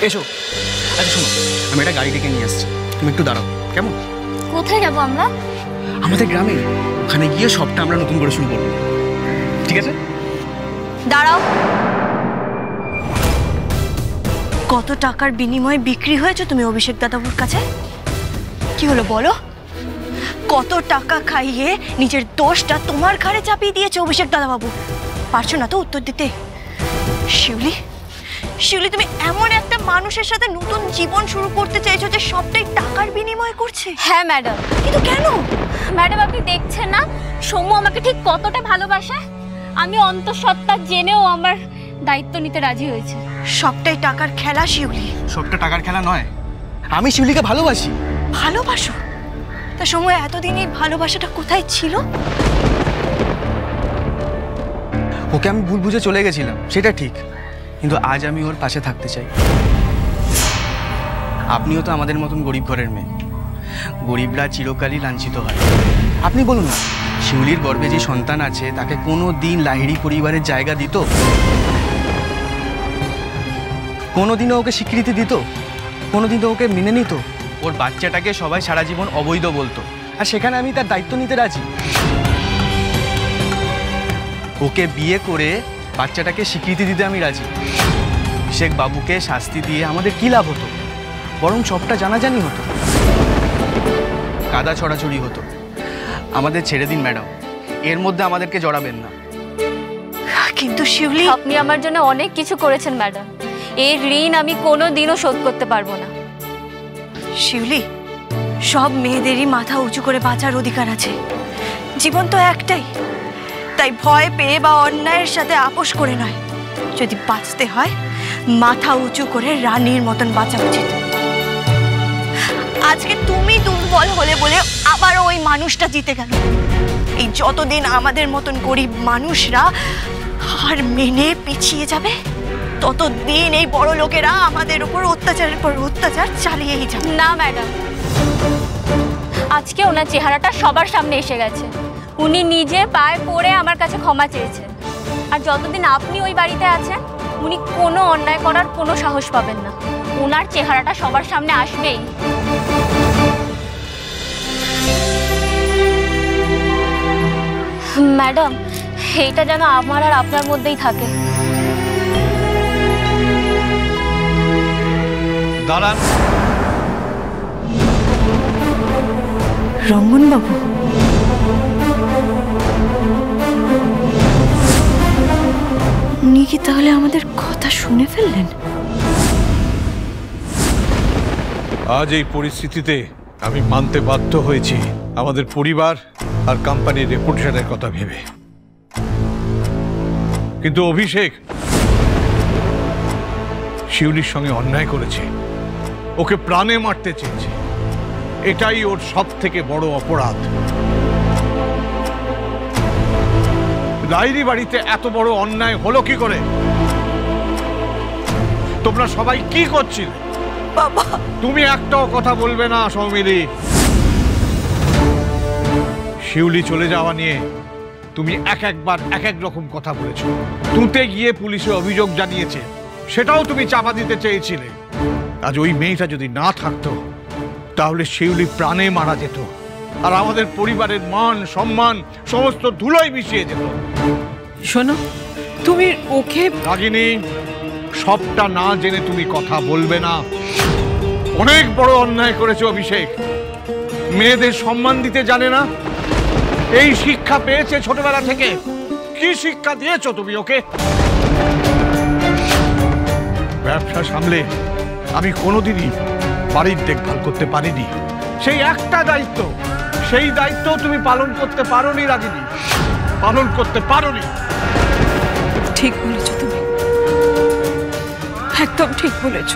এসো। আচ্ছা শোনো, আমি একটা গাড়ি ডেকে নিয়ে আসছি, তুমি একটু দাঁড়াও কেমন? কোথায় যাবো আমরা? আমাদের গ্রামে, ওখানে গিয়ে সবটা আমরা নতুন করে শুরু করবো, ঠিক আছে? দাঁড়াও। কত টাকার বিনিময়ে বিক্রি হয়েছে তুমি অভিষেক দাদাবুর কাছে? কি হলো বলো? কত টাকা খাইয়ে নিজের দোষটা তোমার ঘাড়ে চাপিয়ে দিয়েছে অভিষেক দাদাবাবু? পারছো না তো উত্তর দিতে? শিউলি, শিউলি, তুমি এমন একটা মানুষের সাথে নতুন জীবন শুরু করতে চাইছো যে সবটাই টাকার বিনিময়ে করছে। হ্যাঁ ম্যাডাম। কিন্তু কেন ম্যাডাম, আপনি দেখছেন না সৌম্য আমাকে ঠিক কতটা ভালোবাসে? আমি অন্তঃসত্ত্বা জেনেও আমার দায়িত্ব নিতে রাজি হয়েছে। সবটাই টাকার খেলা শিউলি। সবটা টাকার খেলা নয়, আমি শিউলিকে ভালোবাসি। ভালোবাসো? তা সময় এতদিন এই ভালোবাসাটা কোথায় ছিল? ওকে আমি ভুল বুঝে চলে গেছিলাম, সেটা ঠিক, কিন্তু আজ আমি ওর পাশে থাকতে চাই। আপনিও তো আমাদের মতন গরিব ঘরের মেয়ে, গরিবরা চিরকালই লাঞ্ছিত হয়। আপনি বলুন না, শিউলির গর্ভে যে সন্তান আছে তাকে কোনো দিন লাহিড়ী পরিবারের জায়গা দিত? কোনোদিনও ওকে স্বীকৃতি দিত? কোনোদিনও ওকে মেনে নিত? ওর বাচ্চাটাকে সবাই সারা জীবন অবৈধ বলতো, আর সেখানে আমি তার দায়িত্ব নিতে রাজি। ওকে বিয়ে করে বাচ্চাটাকে স্বীকৃতি দিতে আমি রাজি। শেখ বাবুকে শাস্তি দিয়ে আমাদের কি লাভ হতো? বরং সবটা জানাজানি হতো, কাদা ছড়াছড়ি হতো। আমাদের ছেড়ে দিন ম্যাডাম, এর মধ্যে আমাদেরকে জড়াবেন না। কিন্তু শিউলি, আপনি আমার জন্য অনেক কিছু করেছেন ম্যাডাম, এই ঋণ আমি কোনোদিনও শোধ করতে পারবো না। শিউলি, সব মেয়েদেরই মাথা উঁচু করে বাঁচার অধিকার আছে। জীবন তো একটাই, তাই ভয় পেয়ে বা অন্যায়ের সাথে আপোষ করে নয়, যদি বাঁচতে হয় মাথা উঁচু করে রানীর মতন বাঁচা উচিত। আজকে তুমি দুর্বল হলে বলে আবার ওই মানুষটা জিতে গেল। এই যতদিন আমাদের মতন গরিব মানুষরা হার মেনে পিছিয়ে যাবে, ততদিন এই বড় লোকেরা আমাদের উপর অত্যাচারের পর অত্যাচার চালিয়েই যাবে। না ম্যাডাম, আজকে ওনার চেহারাটা সবার সামনে এসে গেছে। উনি নিজে পায়ে পড়ে আমার কাছে ক্ষমা চেয়েছেন, আর যতদিন আপনি ওই বাড়িতে আছেন উনি কোনো অন্যায় করার কোনো সাহস পাবেন না। ওনার চেহারাটা সবার সামনে আসবেই। ম্যাডাম, এইটা যেন আমার আর আপনার মধ্যেই থাকে। দাঁড়ান। রঙ্গন বাবু, উনি কি তাহলে আমাদের কথা শুনে ফেললেন? আজ এই পরিস্থিতিতে আমি মানতে বাধ্য হয়েছি আমাদের পরিবার আর কোম্পানির রেপুটেশনের কথা ভেবে। কিন্তু অভিষেক শিউলির সঙ্গে অন্যায় করেছে, ওকে প্রাণে মারতে চেয়েছে। এটাই ওর সব থেকে বড় অপরাধ। লাহিড়ী বাড়িতে এত বড় অন্যায় হলো কি করে? তোমরা সবাই কি করছিলে? বাবা, তুমি একটাও কথা বলবে না সৌমিলি। শিউলি চলে যাওয়া নিয়ে তুমি একবার এক এক রকম কথা বলেছো। তুতে গিয়ে পুলিশে অভিযোগ জানিয়েছে, সেটাও তুমি চাপা দিতে চেয়েছিলে। আজ ওই মেয়েটা যদি না থাকতো তাহলে শিউলি প্রাণে মারা যেত, আর আমাদের পরিবারের মান সম্মান সমস্ত ধুলোয় মিশিয়ে যেত। শোনো, তুমি ওকে রাগিনী, সবটা না জেনে তুমি কথা বলবে না। অনেক বড় অন্যায় করেছে অভিষেক। মেয়েদের সম্মান দিতে জানে না, এই শিক্ষা পেয়েছে ছোটবেলা থেকে। কি শিক্ষা দিয়েছো তুমি ওকে? ব্যবসা সামলে আমি কোনোদিনই বাড়ির দেখভাল করতে পারিনি। সেই একটা দায়িত্ব, সেই দায়িত্ব তুমি পালন করতে পারোনি রাগিনী, পালন করতে পারোনি। ঠিক বলেছ, তুমি একদম ঠিক বলেছ।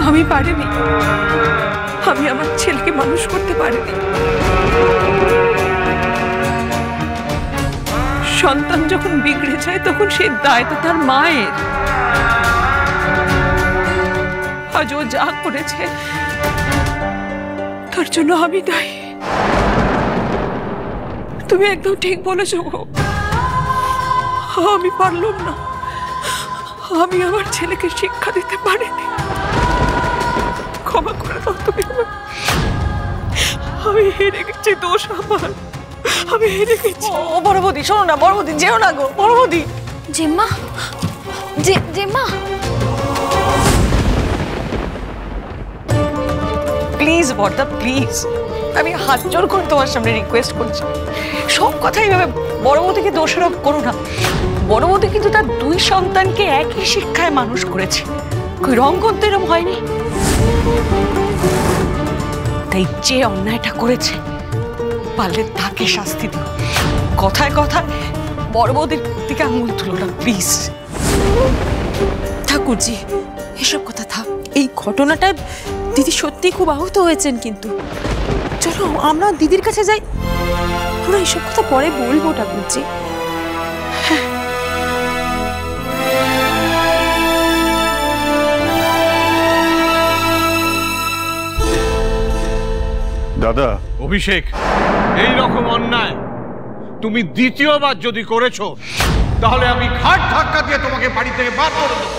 আমি পারিনি, আমি আমার ছেলেকে মানুষ করতে পারিনি। সন্তান যখন বিগড়ে যায় তখন সেই দায় তো তার মায়ের। আজ ও যা করেছে তার জন্য আমি দায়ী। তুমি একদম ঠিক বলেছ গো, আমি পারলাম না, আমি আমার ছেলেকে শিক্ষা দিতে পারিনি। গেছে, দোষ আমার, আমি হেরে গেছি। ও বড় বৌদি, শোনো না বড় বৌদি, যেও না গো বড় বৌদি। জেম্মা, জেম্মা, প্লিজ বর্দা প্লিজ, আমি হাত জোর করে তোমার সামনে রিকোয়েস্ট করছি, সব কথা এইভাবে বড় বৌদিকে দোষারোপ করো না। বড় বৌদি কিন্তু তার 2 সন্তানকে একই শিক্ষায় মানুষ করেছে, কই রঙ্গন তো এরকম হয়নি। তাই যে অন্যায়টা করেছে পারলে তাকে শাস্তি দিও। কথায় কথায় বড় বৌদির দিকে আঙুল তুলো না প্লিজ। ঠাকুরজি, এসব কথা থাক। এই ঘটনাটায় দিদি সত্যিই খুব আহত হয়েছেন, কিন্তু চলো আমরা দিদির কাছে যাই, আমরা এসব কথা পরে বলবো ঠাকুরজি। দাদা, অভিষেক, এই রকম অন্যায় তুমি দ্বিতীয়বার যদি করেছো তাহলে আমি ঘাট ধাক্কা দিয়ে তোমাকে বাড়ি থেকে বার করে দেবো।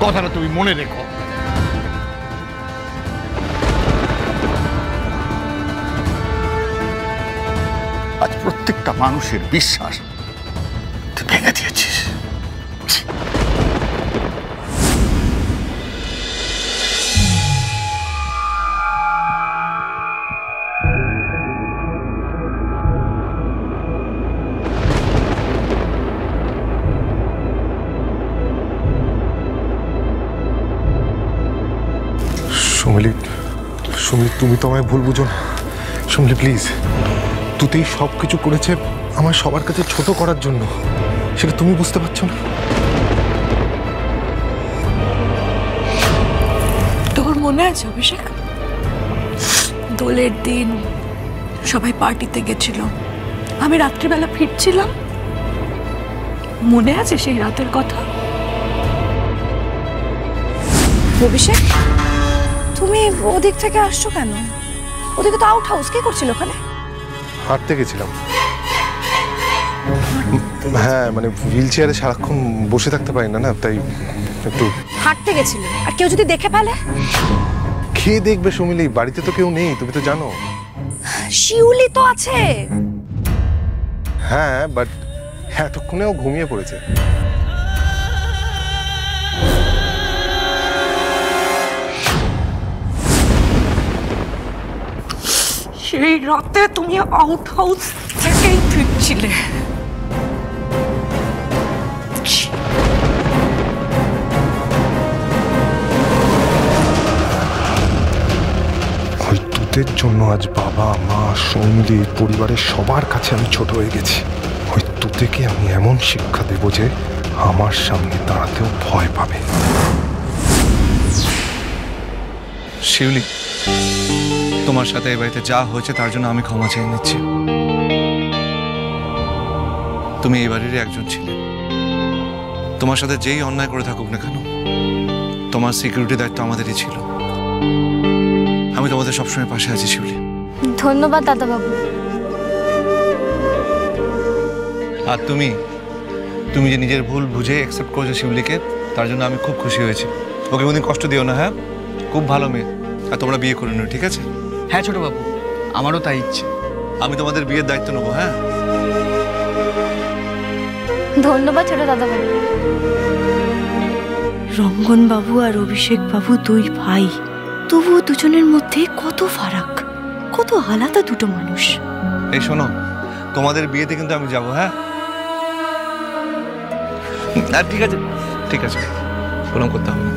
কথাটা তুমি মনে রেখো। আজ প্রত্যেকটা মানুষের বিশ্বাস তুই ভেঙে দিয়েছিস। সুমিলি, তুমি তো আমায় ভুল বুঝো না। সুমিলি প্লিজ, তুতেই সব কিছু করেছে আমার সবার কাছে ছোট করার জন্য, সেটা তুমি বুঝতে পারছো না? তোর মনে আছে অভিষেক, দোলের দিন সবাই পার্টিতে গেছিল, আমি রাত্রিবেলা ফিরছিলাম, মনে আছে সেই রাতের কথা? অভিষেক, তুমি ওদিক থেকে আসছো কেন? ওদিকে তো আউট হাউস, কে করছিল ওখানে? হাঁটতে গেছিলাম। হ্যাঁ, মানে হুইল চেয়ারে সারাক্ষণ বসে থাকতে পারি না, তাই একটু হাঁটতে গেছিল। আর কেউ যদি দেখে ফেলে? খেয়ে দেখবে সুমিলি, বাড়িতে তো কেউ নেই, তুমি তো জানো। শিউলি তো আছে। হ্যাঁ, বাট এতক্ষণেও ঘুমিয়ে পড়েছে। সেই রাতে তুমি আউট হাউস থেকেই ফিরছিলে। ওই তুতের জন্য আজ বাবা মা সৌমিলি পরিবারের সবার কাছে আমি ছোট হয়ে গেছি। ওই তুতেকে আমি এমন শিক্ষা দেব যে আমার সামনে দাঁড়াতেও ভয় পাবে। শিউলি, তোমার সাথে এই বাড়িতে যা হয়েছে তার জন্য আমি ক্ষমা চেয়ে নিচ্ছি। তুমি এই বাড়ির একজন ছিলে, তোমার সাথে যেই অন্যায় করে থাকুক না কেন, তোমার সিকিউরিটি দায়িত্ব আমাদেরই ছিল। আমি তোমাদের সবসময় পাশে আছি শিউলি। ধন্যবাদ দাদাবাবু। আর তুমি তুমি যে নিজের ভুল বুঝে অ্যাকসেপ্ট করেছো শিউলিকে, তার জন্য আমি খুব খুশি হয়েছি। ওকে কোনদিন কষ্ট দিও না, হ্যাঁ? খুব ভালো মেয়ে। আর তোমরা বিয়ে করে নিও, ঠিক আছে? হ্যাঁ ছোট বাবু, আমারও তাই ইচ্ছে। আমি তোমাদের বিয়ের দায়িত্ব নেবো, হ্যাঁ? ধন্যবাদ ছোট দাদাবাবু। রঙ্গন বাবু আর অভিষেক বাবু 2 ভাই, তবুও দুজনের মধ্যে কত ফারাক, কত আলাদা দুটো মানুষ। এই শোনো, তোমাদের বিয়েতে কিন্তু আমি যাবো, হ্যাঁ? ঠিক আছে, ঠিক আছে, প্রণাম করতে হবে না।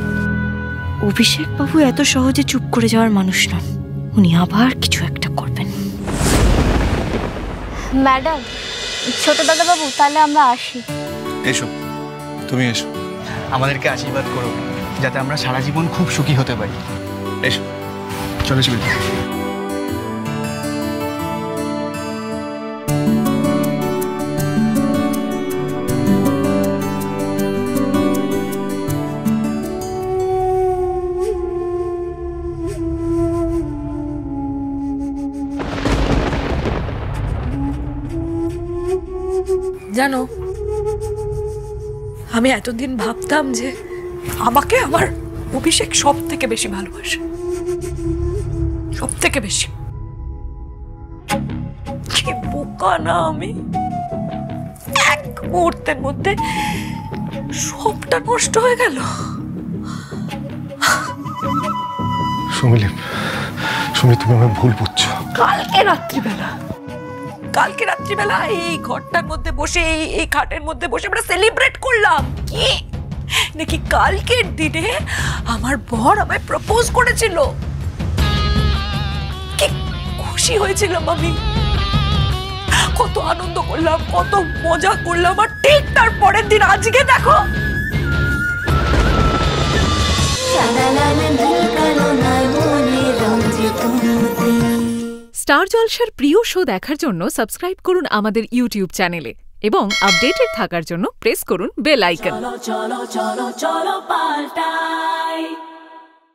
অভিষেক বাবু এত সহজে চুপ করে যাওয়ার মানুষ নন, উনি আবার কিছু একটা করবেন। ম্যাডাম, ছোট দাদাবাবু, তাহলে আমরা আসি। এসো, তুমি এসো। আমাদেরকে আশীর্বাদ করো যাতে আমরা সারা জীবন খুব সুখী হতে পারি। এসো। চলো শিবির। জানো, আমি এতদিন ভাবতাম যে আমাকে আমার অভিষেক সব থেকে বেশি ভালোবাসে, সব থেকে বেশি। কি বোকা না আমি! এক মুহূর্তের মধ্যে সবটা নষ্ট হয়ে গেল। সুমিলি, সুমিলি তুমি আমায় ভুল বুঝছো। কালকে রাত্রিবেলা এই ঘরটার মধ্যে বসে, এই খাটের মধ্যে বসে আমরা সেলিব্রেট করলাম কি নাকি কালকের দিনে আমার বর আমায় প্রপোজ করেছিল। কি খুশি হয়েছিলাম আমি, কত আনন্দ করলাম, কত মজা করলাম। আর ঠিক তার পরের দিন আজকে দেখো। স্টার জলসার প্রিয় শো দেখার জন্য সাবস্ক্রাইব করুন আমাদের ইউটিউব চ্যানেলে এবং আপডেটেড থাকার জন্য প্রেস করুন বেল আইকন। চলো চলো চলো চলো পাল্টাই।